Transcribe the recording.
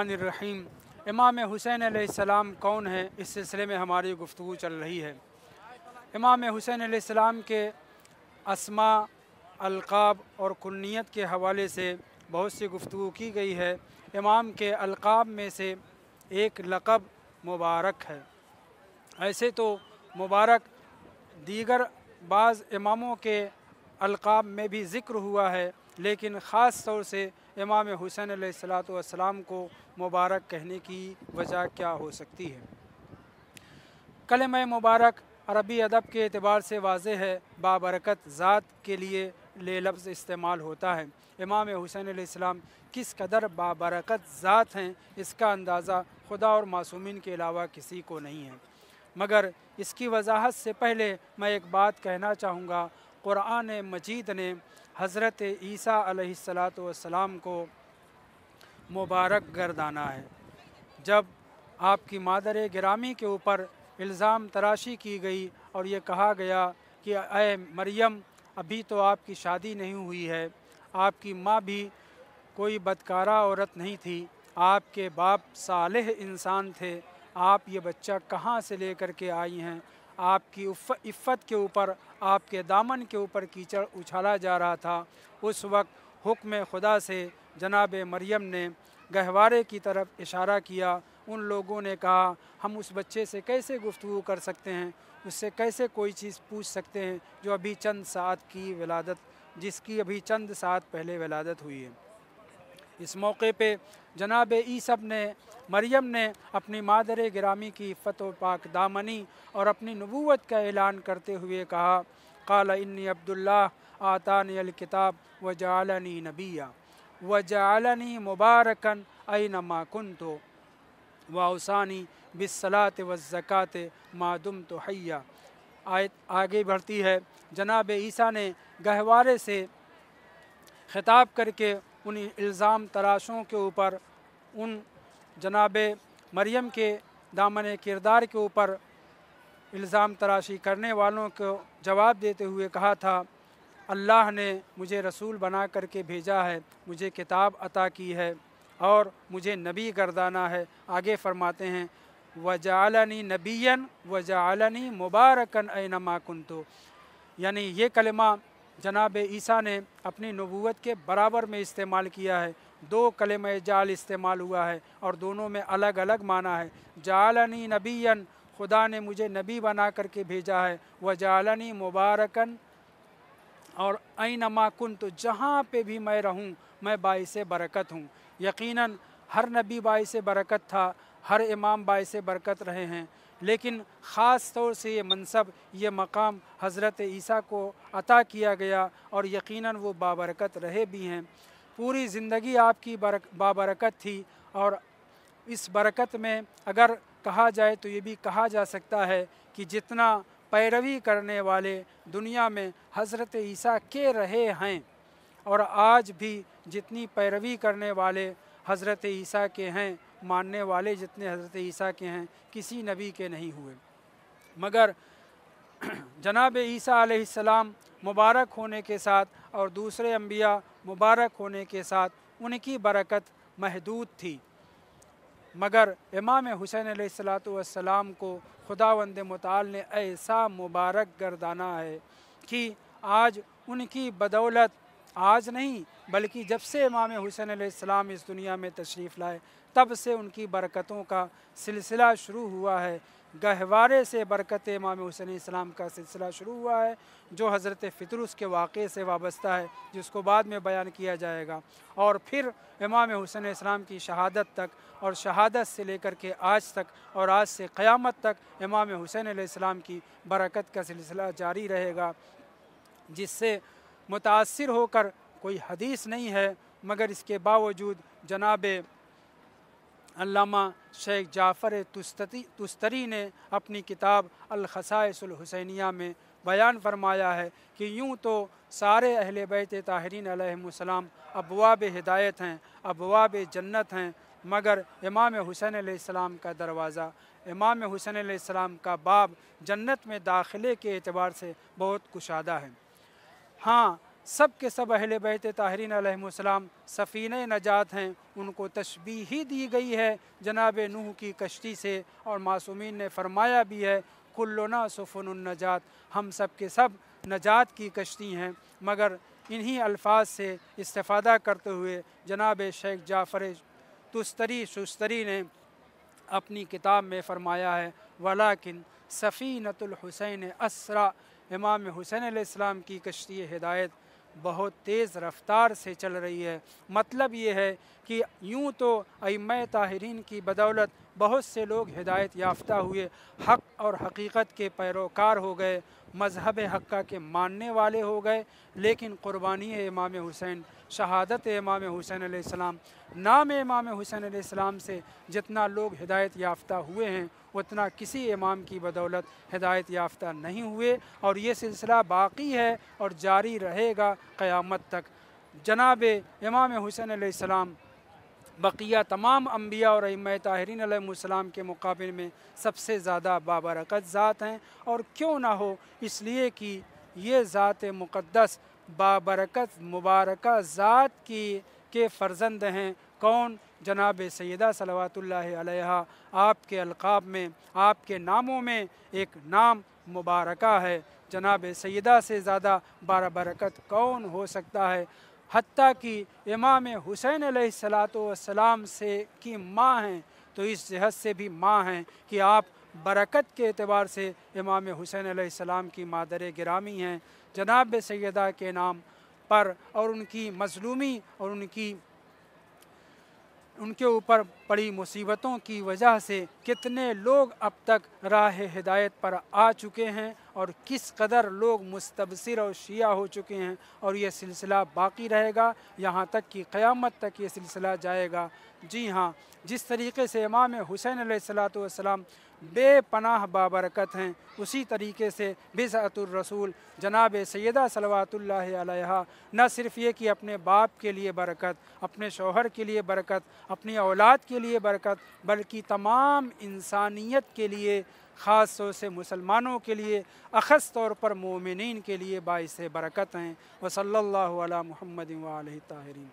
बिस्मिल्लाहिर्रहमानिर्रहीम। इमाम हुसैन अलैहिस्सलाम कौन है, इस सिलसिले में हमारी गुफ्तगू चल रही है। इमाम हुसैन अलैहिस्सलाम के अस्मा, अलक़ाब और कुन्नियत के हवाले से बहुत सी गुफ्तगू की गई है। इमाम के अलक़ाब में से एक लक़ब मुबारक है। ऐसे तो मुबारक दीगर बाज़ इमामों के अलक़ाब में भी ज़िक्र हुआ है, लेकिन ख़ास तौर से इमाम हुसैन अलैहिस्सलातु वस्सलाम को मुबारक कहने की वजह क्या हो सकती है। कलिमा मुबारक अरबी अदब के एतबार से वाज़ेह है, बाबरकत ज़ात के लिए लफ्ज़ इस्तेमाल होता है। इमाम हुसैन अलैहिस्सलाम किस कदर बाबरकत ज़ात हैं, इसका अंदाज़ा खुदा और मासूमीन के अलावा किसी को नहीं है। मगर इसकी वजाहत से पहले मैं एक बात कहना चाहूँगा। क़ुरआन मजीद ने हज़रत ईसा अलैहिस्सलातु वस्सलाम को मुबारक गर्दाना है। जब आपकी मादर गिरामी के ऊपर इल्ज़ाम तराशी की गई और ये कहा गया कि ऐ मरियम, अभी तो आपकी शादी नहीं हुई है, आपकी माँ भी कोई बदकारा औरत नहीं थी, आपके बाप सालेह इंसान थे, आप ये बच्चा कहाँ से लेकर के आई हैं। आपकी इफ़्फ़त के ऊपर, आपके दामन के ऊपर कीचड़ उछाला जा रहा था। उस वक्त हुक्म खुदा से जनाब मरियम ने गहवारे की तरफ इशारा किया। उन लोगों ने कहा, हम उस बच्चे से कैसे गुफ्तगू कर सकते हैं, उससे कैसे कोई चीज़ पूछ सकते हैं जो अभी चंद सात की विलादत, जिसकी अभी चंद सात पहले विलादत हुई है। इस मौके पे जनाब ईसा ने मरियम ने अपनी मादर गिरामी की इफ़्फ़त व पाक दामनी और अपनी नबूवत का ऐलान करते हुए कहा, क़ाल इन्नी अब्दुल्लाह आतानी अल किताब व जअलनी नबिय्या व जअलनी मुबारकन ऐनमा कुन्तु व औसानी बिस्सलात व ज़कात मा दुम्तु हय्या। आयत आगे बढ़ती है। जनाब ईसा ने गहवारे से ख़िताब करके उन इल्ज़ाम तराशों के ऊपर, उन जनाब मरियम के दामन किरदार के ऊपर इल्ज़ाम तराशी करने वालों को जवाब देते हुए कहा था, अल्लाह ने मुझे रसूल बना करके भेजा है, मुझे किताब अता की है और मुझे नबी गर्दाना है। आगे फरमाते हैं, वजअलनी नबिय्यन वजअलनी मुबारकन ऐनमा कुन्तु, यानी ये कलिमा जनाब ईसा ने अपनी नबूवत के बराबर में इस्तेमाल किया है। दो कलिमा जाल इस्तेमाल हुआ है और दोनों में अलग अलग माना है। जालनी नबियन, खुदा ने मुझे नबी बना करके भेजा है, व जालनी मुबारकन, और ऐनमा कुन्तु, जहाँ पे भी मैं रहूँ मैं बाइसे बरकत हूँ। यकीनन हर नबी बाइसे बरकत था, हर इमाम बाइसे बरकत रहे हैं, लेकिन ख़ास तौर से ये मनसब, ये मकाम हज़रत ईसा को अता किया गया और यकीनन वो बाबरकत रहे भी हैं। पूरी ज़िंदगी आपकी बाबरकत थी और इस बरकत में अगर कहा जाए तो ये भी कहा जा सकता है कि जितना पैरवी करने वाले दुनिया में हज़रत ईसा के रहे हैं और आज भी जितनी पैरवी करने वाले हज़रत ईसा के हैं, मानने वाले जितने हज़रत ईसा के हैं, किसी नबी के नहीं हुए। मगर जनाब ईसा अलैहिस्सलाम मुबारक होने के साथ और दूसरे अंबिया मुबारक होने के साथ उनकी बरकत महदूद थी, मगर इमाम हुसैन अलैहिस्सलातु वस्सलाम को खुदावंद मुताल ने ऐसा मुबारक गर्दाना है कि आज उनकी बदौलत, आज नहीं बल्कि जब से इमाम हुसैन अलैहिस्सलाम इस दुनिया में तशरीफ़ लाए तब से उनकी बरकतों का सिलसिला शुरू हुआ है। गहवारे से बरकत इमाम हुसैन अलैहिस्सलाम का सिलसिला शुरू हुआ है, जो हज़रत फ़ितरुस के वाक़े से वाबस्ता है, जिसको बाद में बयान किया जाएगा, और फिर इमाम हुसैन अलैहिस्सलाम की शहादत तक, और शहादत से लेकर के आज तक और आज से क़यामत तक इमाम हुसैन अलैहिस्सलाम की बरकत का सिलसिला जारी रहेगा, जिससे मुतासिर होकर कोई हदीस नहीं है। मगर इसके बावजूद जनाब अल्लामा शेख जाफ़र तुस्तरी ने अपनी किताब अल ख़साइसुल हुसैनिया में बयान फरमाया है कि यूँ तो सारे अहले बैत ताहिरीन अलैहिमुस्सलाम अबवाब हिदायत हैं, अबवाब जन्नत हैं, मगर इमाम हुसैन अलैहिस्सलाम का दरवाज़ा, इमाम हुसैन अलैहिस्सलाम का बाब जन्नत में दाखिले के एतबार से बहुत कुशादा है। हाँ, सब के सब अहले बैत ताहरीन अलैहिमुस्सलाम सफ़ीने नजात हैं। उनको तशबीह ही दी गई है जनाब नूह की कश्ती से, और मासूमीन ने फरमाया भी है कुल्लुना सुफ़ुनुन नजात, हम सब के सब नजात की कश्ती हैं। मगर इन्हीं अल्फाज से इस्तिफ़ादा करते हुए जनाब शेख जाफ़र तुस्तरी शुस्तरी ने अपनी किताब में फ़रमाया है वलाकिन सफ़ीनतुल हुसैन असरा, इमाम हुसैन अलैहिस्सलाम की कश्ती हिदायत बहुत तेज़ रफ़्तार से चल रही है। मतलब ये है कि यूँ तो अइम्मा ताहिरीन की बदौलत बहुत से लोग हिदायत याफ्ता हुए, हक़ और हकीकत के पैरोकार हो गए, मज़हब हक़्क़ा के मानने वाले हो गए, लेकिन क़ुरबानी इमाम हुसैन, शहादत इमाम हुसैन अलैहिस्सलाम, नाम इमाम हुसैन अलैहिस्सलाम से जितना लोग हिदायत याफ्ता हुए हैं उतना किसी इमाम की बदौलत हिदायत याफ्ता नहीं हुए, और ये सिलसिला बाक़ी है और जारी रहेगा क़यामत तक। जनाब इमाम हुसैन अलैहिस्सलाम बक़िया तमाम अम्बिया और अइम्मा ताहिरीन अलैहिमुस्सलाम के मुक़ाबिल में सबसे ज़्यादा बाबरकत ज़ात हैं। और क्यों ना हो, इसलिए कि ये ज़ात मुक़द्दस बाबरकत मुबारका ज़ात के फ़र्ज़ंद हैं। कौन? जनाब सैयदा सलवातुल्लाहि अलैहा। आपके अलक़ाब में, आपके नामों में एक नाम मुबारका है। जनाब सैयदा से ज़्यादा बाबरकत कौन हो सकता है? हत्ता कि इमाम हुसैन अलैहिस्सलाम से की माँ हैं, तो इस जहत से भी माँ हैं कि आप बरकत के एतबार से इमाम हुसैन अलैहिस्सलाम की मादर गिरामी हैं। जनाब सैयदा के नाम पर और उनकी मज़लूमी और उनके ऊपर पड़ी मुसीबतों की वजह से कितने लोग अब तक राह हिदायत पर आ चुके हैं और किस कदर लोग मुस्तबसिर और शिया हो चुके हैं, और ये सिलसिला बाक़ी रहेगा यहाँ तक कि क़यामत तक ये सिलसिला जाएगा। जी हाँ, जिस तरीक़े से इमाम हुसैन अलैहिस्सलाम बेपनाह बाबरकत हैं, उसी तरीके से बिज़अतुर रसूल जनाब सैयदा सलवातुल्लाहि अलैहा न सिर्फ़ ये कि अपने बाप के लिए बरकत, अपने शौहर के लिए बरकत, अपनी औलाद के लिए बरकत, बल्कि तमाम इंसानियत के लिए, ख़ास तौर से मुसलमानों के लिए, अख़स तौर पर मोमिनीन के लिए बाइस बरकत हैं। व सल्लल्लाहु अला मुहम्मदिन व आलिहि ताहिरीन।